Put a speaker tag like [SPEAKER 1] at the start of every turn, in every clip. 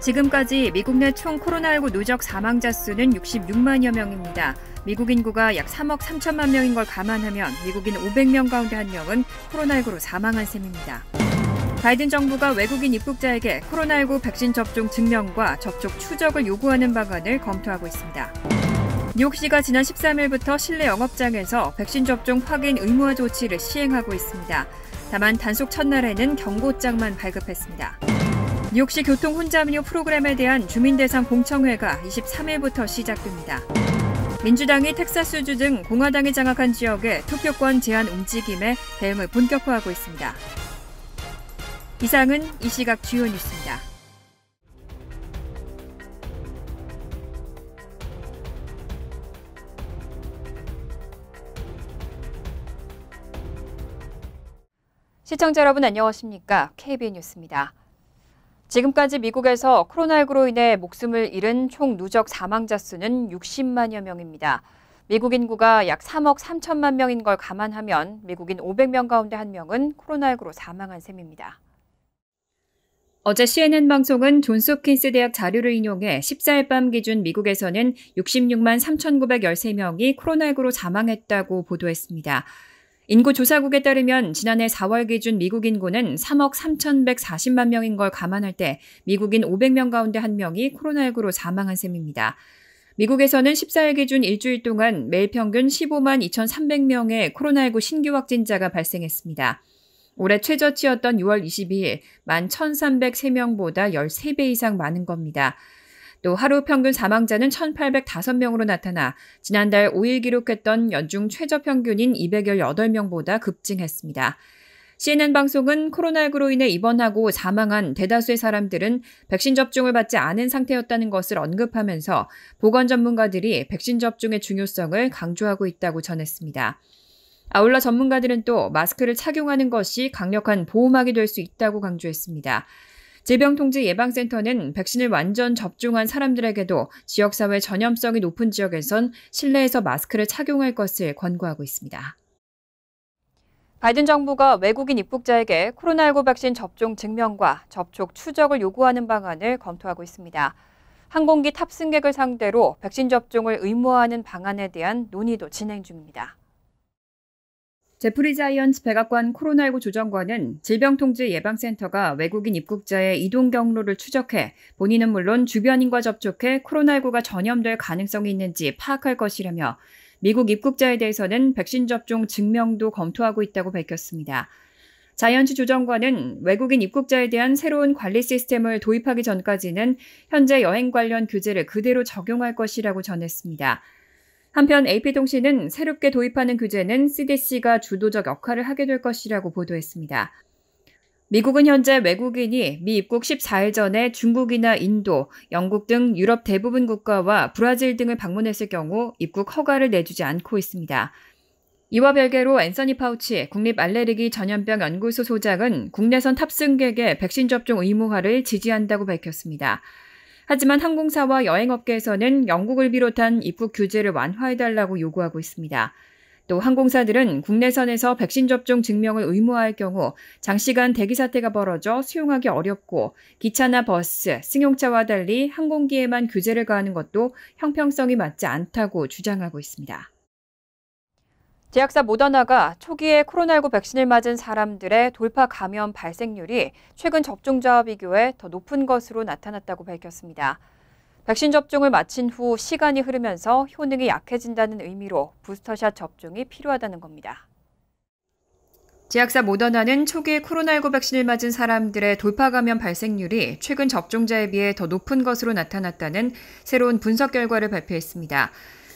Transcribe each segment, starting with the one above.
[SPEAKER 1] 지금까지 미국 내 총 코로나19 누적 사망자 수는 66만여 명입니다. 미국 인구가 약 3억 3천만 명인 걸 감안하면 미국인 500명 가운데 1명은 코로나19로 사망한 셈입니다. 바이든 정부가 외국인 입국자에게 코로나19 백신 접종 증명과 접촉 추적을 요구하는 방안을 검토하고 있습니다. 뉴욕시가 지난 13일부터 실내 영업장에서 백신 접종 확인 의무화 조치를 시행하고 있습니다. 다만 단속 첫날에는 경고장만 발급했습니다. 뉴욕시 교통 혼잡료 프로그램에 대한 주민 대상 공청회가 23일부터 시작됩니다. 민주당이 텍사스주 등 공화당이 장악한 지역의 투표권 제한 움직임에 대응을 본격화하고 있습니다. 이상은 이 시각 주요 뉴스입니다. 시청자 여러분 안녕하십니까? KBN 뉴스입니다. 지금까지 미국에서 코로나19로 인해 목숨을 잃은 총 누적 사망자 수는 60만여 명입니다. 미국 인구가 약 3억 3천만 명인 걸 감안하면 미국인 500명 가운데 1명은 코로나19로 사망한 셈입니다. 어제 CNN 방송은 존스홉킨스 대학 자료를 인용해 14일 밤 기준 미국에서는 66만 3,913명이 코로나19로 사망했다고 보도했습니다. 인구조사국에 따르면 지난해 4월 기준 미국 인구는 3억 3,140만 명인 걸 감안할 때 미국인 500명 가운데 1명이 코로나19로 사망한 셈입니다. 미국에서는 14일 기준 일주일 동안 매일 평균 15만 2,300명의 코로나19 신규 확진자가 발생했습니다. 올해 최저치였던 6월 22일 11,303명보다 13배 이상 많은 겁니다. 또 하루 평균 사망자는 1,805명으로 나타나 지난달 5일 기록했던 연중 최저 평균인 218명보다 급증했습니다. CNN 방송은 코로나19로 인해 입원하고 사망한 대다수의 사람들은 백신 접종을 받지 않은 상태였다는 것을 언급하면서 보건 전문가들이 백신 접종의 중요성을 강조하고 있다고 전했습니다. 아울러 전문가들은 또 마스크를 착용하는 것이 강력한 보호막이 될 수 있다고 강조했습니다. 질병통제예방센터는 백신을 완전 접종한 사람들에게도 지역사회 전염성이 높은 지역에선 실내에서 마스크를 착용할 것을 권고하고 있습니다. 바이든 정부가 외국인 입국자에게 코로나19 백신 접종 증명과 접촉 추적을 요구하는 방안을 검토하고 있습니다. 항공기 탑승객을 상대로 백신 접종을 의무화하는 방안에 대한 논의도 진행 중입니다. 제프리 자이언츠 백악관 코로나19 조정관은 질병통제예방센터가 외국인 입국자의 이동 경로를 추적해 본인은 물론 주변인과 접촉해 코로나19가 전염될 가능성이 있는지 파악할 것이라며 미국 입국자에 대해서는 백신 접종 증명도 검토하고 있다고 밝혔습니다. 자이언츠 조정관은 외국인 입국자에 대한 새로운 관리 시스템을 도입하기 전까지는 현재 여행 관련 규제를 그대로 적용할 것이라고 전했습니다. 한편 AP통신은 새롭게 도입하는 규제는 CDC가 주도적 역할을 하게 될 것이라고 보도했습니다. 미국은 현재 외국인이 미 입국 14일 전에 중국이나 인도, 영국 등 유럽 대부분 국가와 브라질 등을 방문했을 경우 입국 허가를 내주지 않고 있습니다. 이와 별개로 앤서니 파우치 국립알레르기 전염병 연구소 소장은 국내선 탑승객의 백신 접종 의무화를 지지한다고 밝혔습니다. 하지만 항공사와 여행업계에서는 영국을 비롯한 입국 규제를 완화해달라고 요구하고 있습니다. 또 항공사들은 국내선에서 백신 접종 증명을 의무화할 경우 장시간 대기 사태가 벌어져 수용하기 어렵고 기차나 버스, 승용차와 달리 항공기에만 규제를 가하는 것도 형평성이 맞지 않다고 주장하고 있습니다. 제약사 모더나가 초기에 코로나19 백신을 맞은 사람들의 돌파 감염 발생률이 최근 접종자와 비교해 더 높은 것으로 나타났다고 밝혔습니다. 백신 접종을 마친 후 시간이 흐르면서 효능이 약해진다는 의미로 부스터샷 접종이 필요하다는 겁니다. 제약사 모더나는 초기에 코로나19 백신을 맞은 사람들의 돌파 감염 발생률이 최근 접종자에 비해 더 높은 것으로 나타났다는 새로운 분석 결과를 발표했습니다.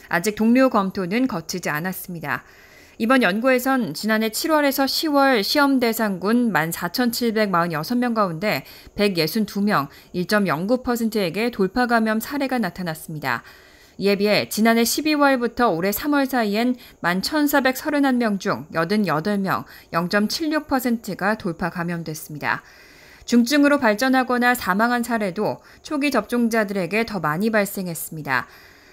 [SPEAKER 1] 아직 동료 검토는 거치지 않았습니다. 이번 연구에선 지난해 7월에서 10월 시험 대상군 14,746명 가운데 162명, 1.09%에게 돌파 감염 사례가 나타났습니다. 이에 비해 지난해 12월부터 올해 3월 사이엔 11,431명 중 88명, 0.76%가 돌파 감염됐습니다. 중증으로 발전하거나 사망한 사례도 초기 접종자들에게 더 많이 발생했습니다.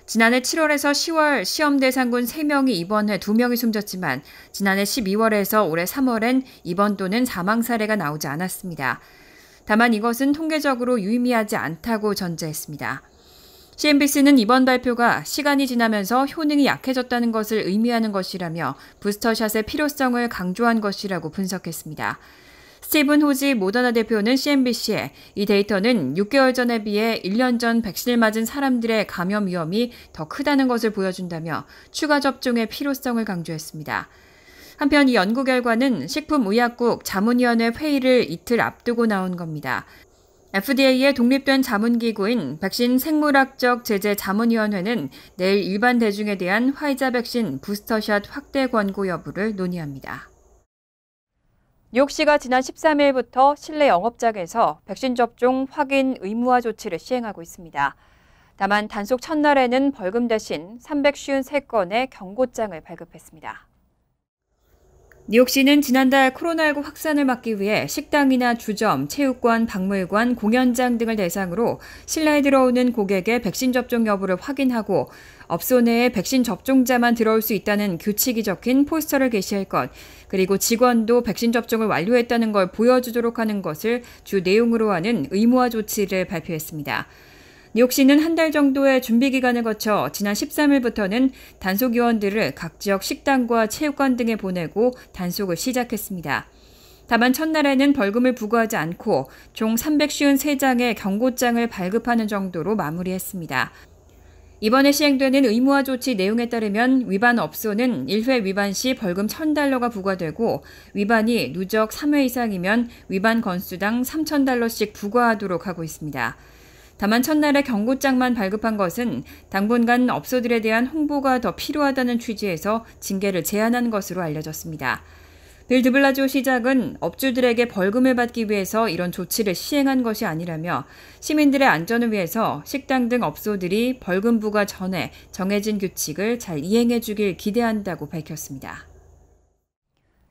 [SPEAKER 1] 지난해 7월에서 10월 시험 대상군 3명이 입원해 2명이 숨졌지만 지난해 12월에서 올해 3월엔 입원 또는 사망 사례가 나오지 않았습니다. 다만 이것은 통계적으로 유의미하지 않다고 전제했습니다. CNBC는 이번 발표가 시간이 지나면서 효능이 약해졌다는 것을 의미하는 것이라며 부스터샷의 필요성을 강조한 것이라고 분석했습니다. 스티븐 호지 모더나 대표는 CNBC에 이 데이터는 6개월 전에 비해 1년 전 백신을 맞은 사람들의 감염 위험이 더 크다는 것을 보여준다며 추가 접종의 필요성을 강조했습니다. 한편 이 연구 결과는 식품의약국 자문위원회 회의를 이틀 앞두고 나온 겁니다. FDA의 독립된 자문기구인 백신 생물학적 제재 자문위원회는 내일 일반 대중에 대한 화이자 백신 부스터샷 확대 권고 여부를 논의합니다. 뉴욕시가 지난 13일부터 실내 영업장에서 백신 접종 확인 의무화 조치를 시행하고 있습니다. 다만 단속 첫날에는 벌금 대신 353건의 경고장을 발급했습니다. 뉴욕시는 지난달 코로나19 확산을 막기 위해 식당이나 주점, 체육관, 박물관, 공연장 등을 대상으로 실내에 들어오는 고객의 백신 접종 여부를 확인하고 업소 내에 백신 접종자만 들어올 수 있다는 규칙이 적힌 포스터를 게시할 것, 그리고 직원도 백신 접종을 완료했다는 걸 보여주도록 하는 것을 주 내용으로 하는 의무화 조치를 발표했습니다. 뉴욕시는 한 달 정도의 준비 기간을 거쳐 지난 13일부터는 단속요원들을 각 지역 식당과 체육관 등에 보내고 단속을 시작했습니다. 다만 첫날에는 벌금을 부과하지 않고 총 353장의 경고장을 발급하는 정도로 마무리했습니다. 이번에 시행되는 의무화 조치 내용에 따르면 위반 업소는 1회 위반 시 벌금 $1,000가 부과되고 위반이 누적 3회 이상이면 위반 건수당 $3,000씩 부과하도록 하고 있습니다. 다만 첫날에 경고장만 발급한 것은 당분간 업소들에 대한 홍보가 더 필요하다는 취지에서 징계를 제한한 것으로 알려졌습니다. 빌 드블라지오 시장은 업주들에게 벌금을 받기 위해서 이런 조치를 시행한 것이 아니라며 시민들의 안전을 위해서 식당 등 업소들이 벌금 부과 전에 정해진 규칙을 잘 이행해 주길 기대한다고 밝혔습니다.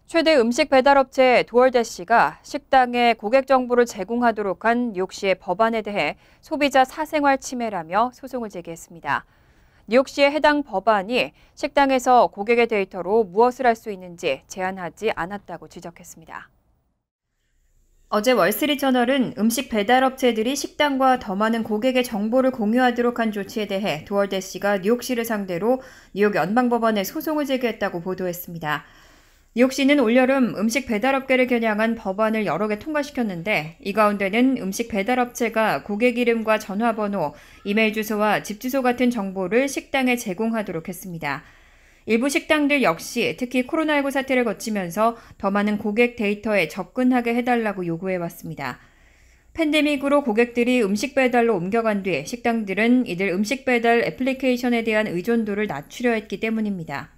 [SPEAKER 1] 최대 음식 배달업체 도어대시가 식당에 고객 정보를 제공하도록 한 뉴욕시의 법안에 대해 소비자 사생활 침해라며 소송을 제기했습니다. 뉴욕시의 해당 법안이 식당에서 고객의 데이터로 무엇을 할 수 있는지 제한하지 않았다고 지적했습니다. 어제 월스트리트저널은 음식 배달업체들이 식당과 더 많은 고객의 정보를 공유하도록 한 조치에 대해 도어대시가 뉴욕시를 상대로 뉴욕 연방법원에 소송을 제기했다고 보도했습니다. 뉴욕시는 올여름 음식 배달업계를 겨냥한 법안을 여러 개 통과시켰는데 이 가운데는 음식 배달업체가 고객 이름과 전화번호, 이메일 주소와 집 주소 같은 정보를 식당에 제공하도록 했습니다. 일부 식당들 역시 특히 코로나19 사태를 거치면서 더 많은 고객 데이터에 접근하게 해달라고 요구해왔습니다. 팬데믹으로 고객들이 음식 배달로 옮겨간 뒤 식당들은 이들 음식 배달 애플리케이션에 대한 의존도를 낮추려 했기 때문입니다.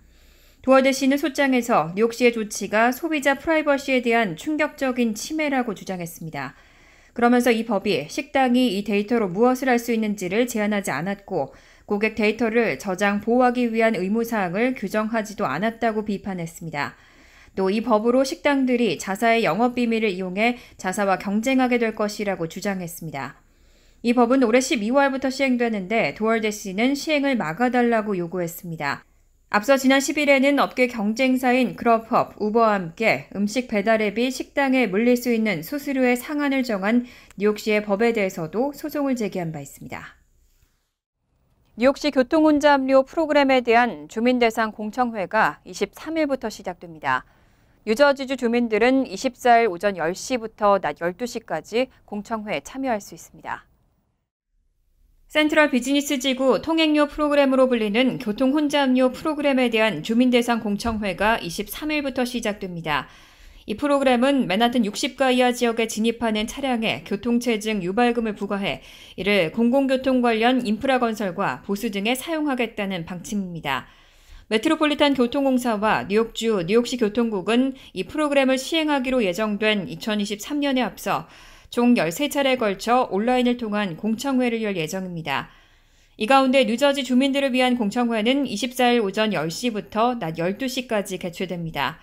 [SPEAKER 1] 도어대시는 소장에서 뉴욕시의 조치가 소비자 프라이버시에 대한 충격적인 침해라고 주장했습니다. 그러면서 이 법이 식당이 이 데이터로 무엇을 할 수 있는지를 제한하지 않았고 고객 데이터를 저장 보호하기 위한 의무사항을 규정하지도 않았다고 비판했습니다. 또 이 법으로 식당들이 자사의 영업비밀을 이용해 자사와 경쟁하게 될 것이라고 주장했습니다. 이 법은 올해 12월부터 시행되는데 도어대시는 시행을 막아달라고 요구했습니다. 앞서 지난 10일에는 업계 경쟁사인 그럽헙, 우버와 함께 음식 배달 앱이 식당에 물릴 수 있는 수수료의 상한을 정한 뉴욕시의 법에 대해서도 소송을 제기한 바 있습니다. 뉴욕시 교통혼잡료 프로그램에 대한 주민 대상 공청회가 23일부터 시작됩니다. 뉴저지주 주민들은 24일 오전 10시부터 낮 12시까지 공청회에 참여할 수 있습니다. 센트럴 비즈니스 지구 통행료 프로그램으로 불리는 교통혼잡료 프로그램에 대한 주민 대상 공청회가 23일부터 시작됩니다. 이 프로그램은 맨하튼 60가 이하 지역에 진입하는 차량에 교통체증 유발금을 부과해 이를 공공교통 관련 인프라 건설과 보수 등에 사용하겠다는 방침입니다. 메트로폴리탄 교통공사와 뉴욕주 뉴욕시 교통국은 이 프로그램을 시행하기로 예정된 2023년에 앞서 총 13차례에 걸쳐 온라인을 통한 공청회를 열 예정입니다. 이 가운데 뉴저지 주민들을 위한 공청회는 24일 오전 10시부터 낮 12시까지 개최됩니다.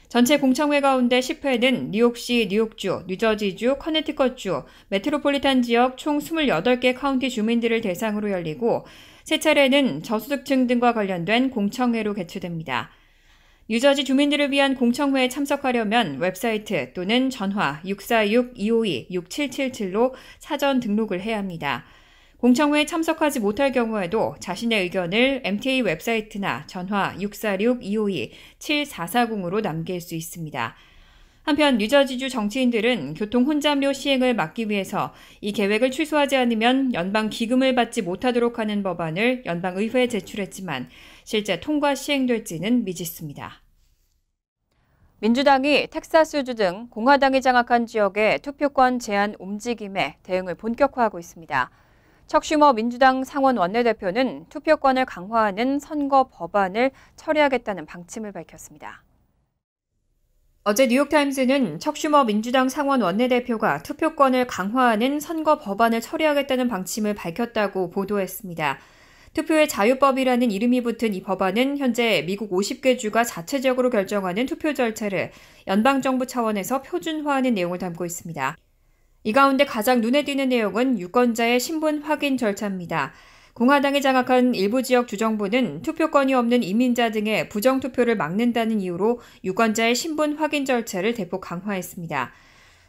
[SPEAKER 1] 전체 공청회 가운데 10회는 뉴욕시, 뉴욕주, 뉴저지주, 커네티컷주, 메트로폴리탄 지역 총 28개 카운티 주민들을 대상으로 열리고 3차례는 저소득층 등과 관련된 공청회로 개최됩니다. 뉴저지 주민들을 위한 공청회에 참석하려면 웹사이트 또는 전화 646-252-6777로 사전 등록을 해야 합니다. 공청회에 참석하지 못할 경우에도 자신의 의견을 MTA 웹사이트나 전화 646-252-7440으로 남길 수 있습니다. 한편 뉴저지주 정치인들은 교통 혼잡료 시행을 막기 위해서 이 계획을 취소하지 않으면 연방 기금을 받지 못하도록 하는 법안을 연방의회에 제출했지만 실제 통과 시행될지는 미지수입니다. 민주당이 텍사스주 등 공화당이 장악한 지역의 투표권 제한 움직임에 대응을 본격화하고 있습니다. 척 슈머 민주당 상원 원내대표는 투표권을 강화하는 선거 법안을 처리하겠다는 방침을 밝혔습니다. 어제 뉴욕타임스는 척 슈머 민주당 상원 원내대표가 투표권을 강화하는 선거 법안을 처리하겠다는 방침을 밝혔다고 보도했습니다. 투표의 자유법이라는 이름이 붙은 이 법안은 현재 미국 50개 주가 자체적으로 결정하는 투표 절차를 연방정부 차원에서 표준화하는 내용을 담고 있습니다. 이 가운데 가장 눈에 띄는 내용은 유권자의 신분 확인 절차입니다. 공화당이 장악한 일부 지역 주정부는 투표권이 없는 이민자 등의 부정투표를 막는다는 이유로 유권자의 신분 확인 절차를 대폭 강화했습니다.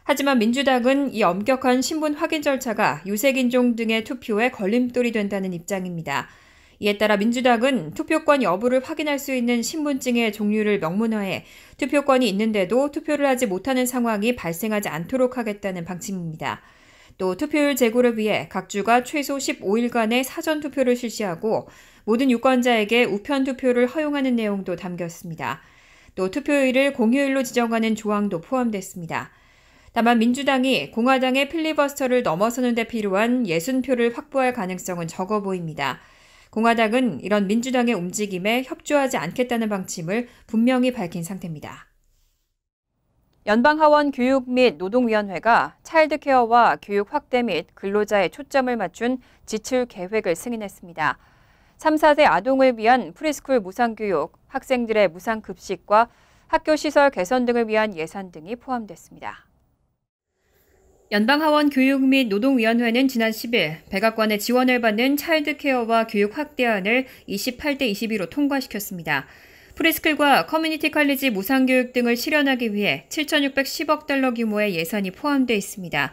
[SPEAKER 1] 하지만 민주당은 이 엄격한 신분 확인 절차가 유색인종 등의 투표에 걸림돌이 된다는 입장입니다. 이에 따라 민주당은 투표권 여부를 확인할 수 있는 신분증의 종류를 명문화해 투표권이 있는데도 투표를 하지 못하는 상황이 발생하지 않도록 하겠다는 방침입니다. 또 투표율 제고를 위해 각 주가 최소 15일간의 사전투표를 실시하고 모든 유권자에게 우편 투표를 허용하는 내용도 담겼습니다. 또 투표일을 공휴일로 지정하는 조항도 포함됐습니다. 다만 민주당이 공화당의 필리버스터를 넘어서는 데 필요한 60표를 확보할 가능성은 적어 보입니다. 공화당은 이런 민주당의 움직임에 협조하지 않겠다는 방침을 분명히 밝힌 상태입니다. 연방하원 교육 및 노동위원회가 차일드케어와 교육 확대 및 근로자의 초점을 맞춘 지출 계획을 승인했습니다. 3, 4세 아동을 위한 프리스쿨 무상교육, 학생들의 무상급식과 학교시설 개선 등을 위한 예산 등이 포함됐습니다. 연방하원 교육 및 노동위원회는 지난 10일 백악관의 지원을 받는 차일드케어와 교육 확대안을 28대 22로 통과시켰습니다. 프리스쿨과 커뮤니티 칼리지 무상교육 등을 실현하기 위해 7,610억 달러 규모의 예산이 포함되어 있습니다.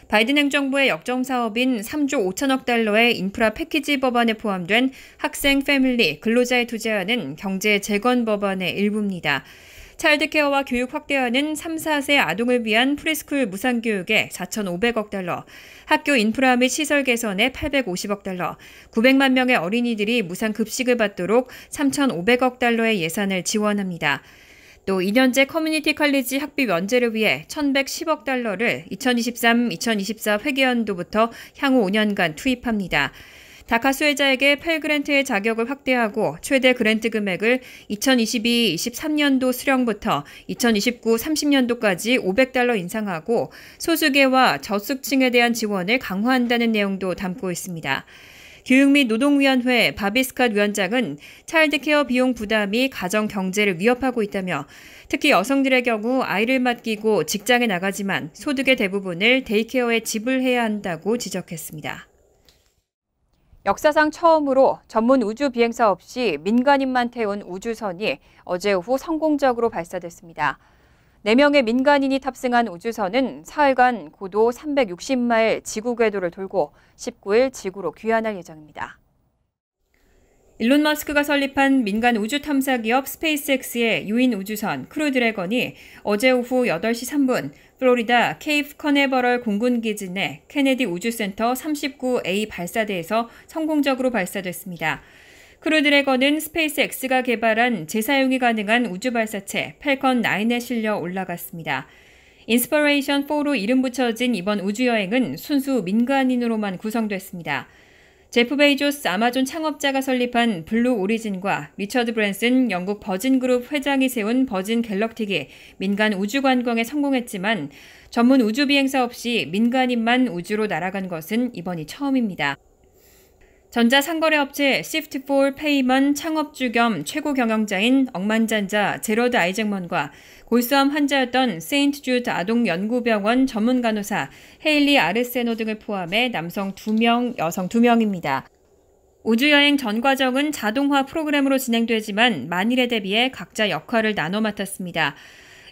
[SPEAKER 1] 바이든 행정부의 역점 사업인 3조 5천억 달러의 인프라 패키지 법안에 포함된 학생, 패밀리, 근로자의 투자안은 경제 재건 법안의 일부입니다. 차일드케어와 교육 확대안은 3, 4세 아동을 위한 프리스쿨 무상교육에 4,500억 달러, 학교 인프라 및 시설 개선에 850억 달러, 900만 명의 어린이들이 무상급식을 받도록 3,500억 달러의 예산을 지원합니다. 또 2년제 커뮤니티 칼리지 학비 면제를 위해 1,110억 달러를 2023-2024 회계연도부터 향후 5년간 투입합니다. 다카 수혜자에게 펠그랜트의 자격을 확대하고 최대 그랜트 금액을 2022-23년도 수령부터 2029-30년도까지 500달러 인상하고 소수계와 저소득층에 대한 지원을 강화한다는 내용도 담고 있습니다. 교육 및 노동위원회 바비 스캇 위원장은 차일드케어 비용 부담이 가정 경제를 위협하고 있다며 특히 여성들의 경우 아이를 맡기고 직장에 나가지만 소득의 대부분을 데이케어에 지불해야 한다고 지적했습니다. 역사상 처음으로 전문 우주 비행사 없이 민간인만 태운 우주선이 어제 오후 성공적으로 발사됐습니다. 4명의 민간인이 탑승한 우주선은 사흘간 고도 360마일 지구 궤도를 돌고 19일 지구로 귀환할 예정입니다. 일론 머스크가 설립한 민간 우주 탐사 기업 스페이스X의 유인 우주선 크루 드래건이 어제 오후 8시 3분 플로리다 케이프 커네버럴 공군기지 내 케네디 우주센터 39A 발사대에서 성공적으로 발사됐습니다. 크루 드래건은 스페이스X가 개발한 재사용이 가능한 우주 발사체 팰컨 9에 실려 올라갔습니다. 인스퍼레이션 4로 이름 붙여진 이번 우주여행은 순수 민간인으로만 구성됐습니다. 제프 베이조스 아마존 창업자가 설립한 블루 오리진과 리처드 브랜슨 영국 버진그룹 회장이 세운 버진 갤럭틱이 민간 우주 관광에 성공했지만 전문 우주 비행사 없이 민간인만 우주로 날아간 것은 이번이 처음입니다. 전자상거래업체 시프트4페이먼 창업주 겸 최고 경영자인 억만장자 제러드 아이잭먼과 골수암 환자였던 세인트 주드 아동연구병원 전문 간호사 헤일리 아르세노 등을 포함해 남성 2명, 여성 2명입니다. 우주여행 전 과정은 자동화 프로그램으로 진행되지만 만일에 대비해 각자 역할을 나눠 맡았습니다.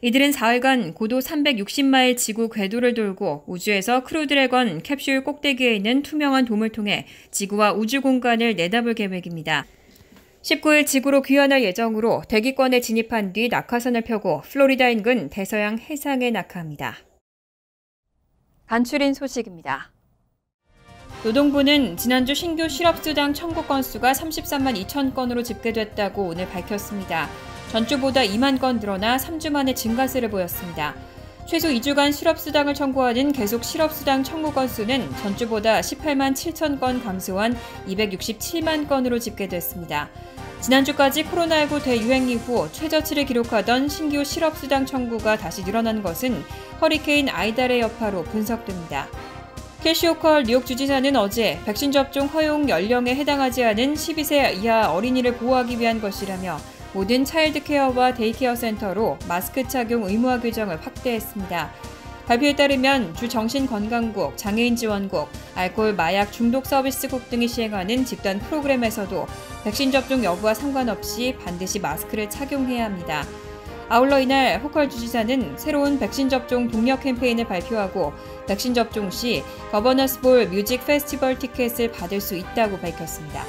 [SPEAKER 1] 이들은 4일간 고도 360마일 지구 궤도를 돌고 우주에서 크루드래건 캡슐 꼭대기에 있는 투명한 돔을 통해 지구와 우주 공간을 내다볼 계획입니다. 19일 지구로 귀환할 예정으로 대기권에 진입한 뒤 낙하선을 펴고 플로리다 인근 대서양 해상에 낙하합니다. 간추린 소식입니다. 노동부는 지난주 신규 실업수당 청구 건수가 33만 2천 건으로 집계됐다고 오늘 밝혔습니다. 전주보다 2만 건 늘어나 3주 만에 증가세를 보였습니다. 최소 2주간 실업수당을 청구하는 계속 실업수당 청구 건수는 전주보다 18만 7천 건 감소한 267만 건으로 집계됐습니다. 지난주까지 코로나19 대유행 이후 최저치를 기록하던 신규 실업수당 청구가 다시 늘어난 것은 허리케인 아이달의 여파로 분석됩니다. 캐시 호컬 뉴욕 주지사는 어제 백신 접종 허용 연령에 해당하지 않은 12세 이하 어린이를 보호하기 위한 것이라며 모든 차일드 케어와 데이케어 센터로 마스크 착용 의무화 규정을 확대했습니다. 발표에 따르면 주 정신건강국, 장애인 지원국, 알코올 마약 중독 서비스국 등이 시행하는 집단 프로그램에서도 백신 접종 여부와 상관없이 반드시 마스크를 착용해야 합니다. 아울러 이날 호컬 주지사는 새로운 백신 접종 동력 캠페인을 발표하고 백신 접종 시 거버너스 볼 뮤직 페스티벌 티켓을 받을 수 있다고 밝혔습니다.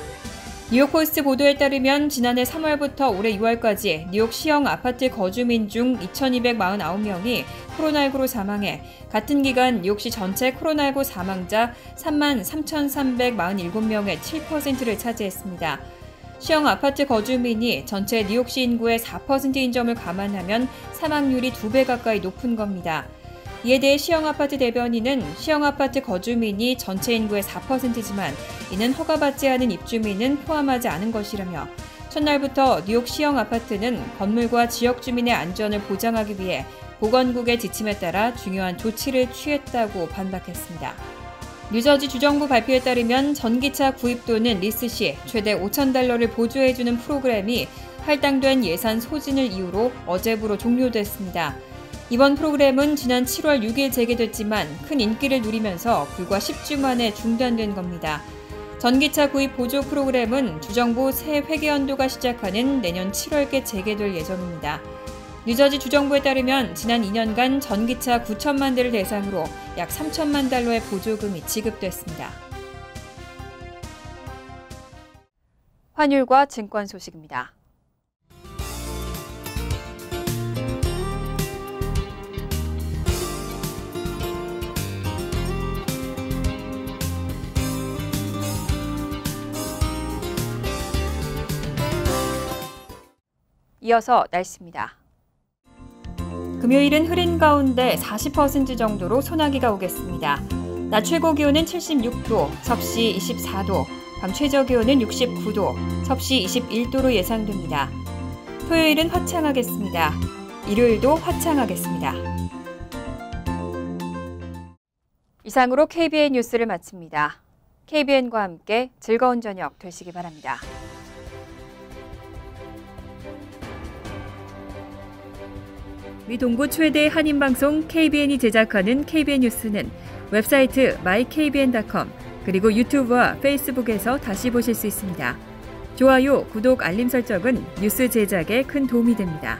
[SPEAKER 1] 뉴욕 포스트 보도에 따르면 지난해 3월부터 올해 6월까지 뉴욕 시형 아파트 거주민 중 2,249명이 코로나19로 사망해 같은 기간 뉴욕시 전체 코로나19 사망자 3만 3,347명의 7%를 차지했습니다. 시형 아파트 거주민이 전체 뉴욕시 인구의 4%인 점을 감안하면 사망률이 2배 가까이 높은 겁니다. 이에 대해 시형 아파트 대변인은 시형 아파트 거주민이 전체 인구의 4%지만 이는 허가받지 않은 입주민은 포함하지 않은 것이라며 첫날부터 뉴욕 시형 아파트는 건물과 지역 주민의 안전을 보장하기 위해 보건국의 지침에 따라 중요한 조치를 취했다고 반박했습니다. 뉴저지 주정부 발표에 따르면 전기차 구입 또는 리스 시 최대 $5,000를 보조해주는 프로그램이 할당된 예산 소진을 이유로 어제부로 종료됐습니다. 이번 프로그램은 지난 7월 6일 재개됐지만 큰 인기를 누리면서 불과 10주 만에 중단된 겁니다. 전기차 구입 보조 프로그램은 주정부 새 회계연도가 시작하는 내년 7월께 재개될 예정입니다. 뉴저지 주정부에 따르면 지난 2년간 전기차 9천만 대를 대상으로 약 3천만 달러의 보조금이 지급됐습니다. 환율과 증권 소식입니다. 이어서 날씨입니다. 금요일은 흐린 가운데 40% 정도로 소나기가 오겠습니다. 낮 최고 기온은 76도, 섭씨 24도, 밤 최저 기온은 69도, 섭씨 21도로 예상됩니다. 토요일은 화창하겠습니다. 일요일도 화창하겠습니다. 이상으로 KBN 뉴스를 마칩니다. KBN과 함께 즐거운 저녁 되시기 바랍니다. 미 동부 최대 한인방송 KBN이 제작하는 KBN 뉴스는 웹사이트 mykbn.com 그리고 유튜브와 페이스북에서 다시 보실 수 있습니다. 좋아요, 구독, 알림 설정은 뉴스 제작에 큰 도움이 됩니다.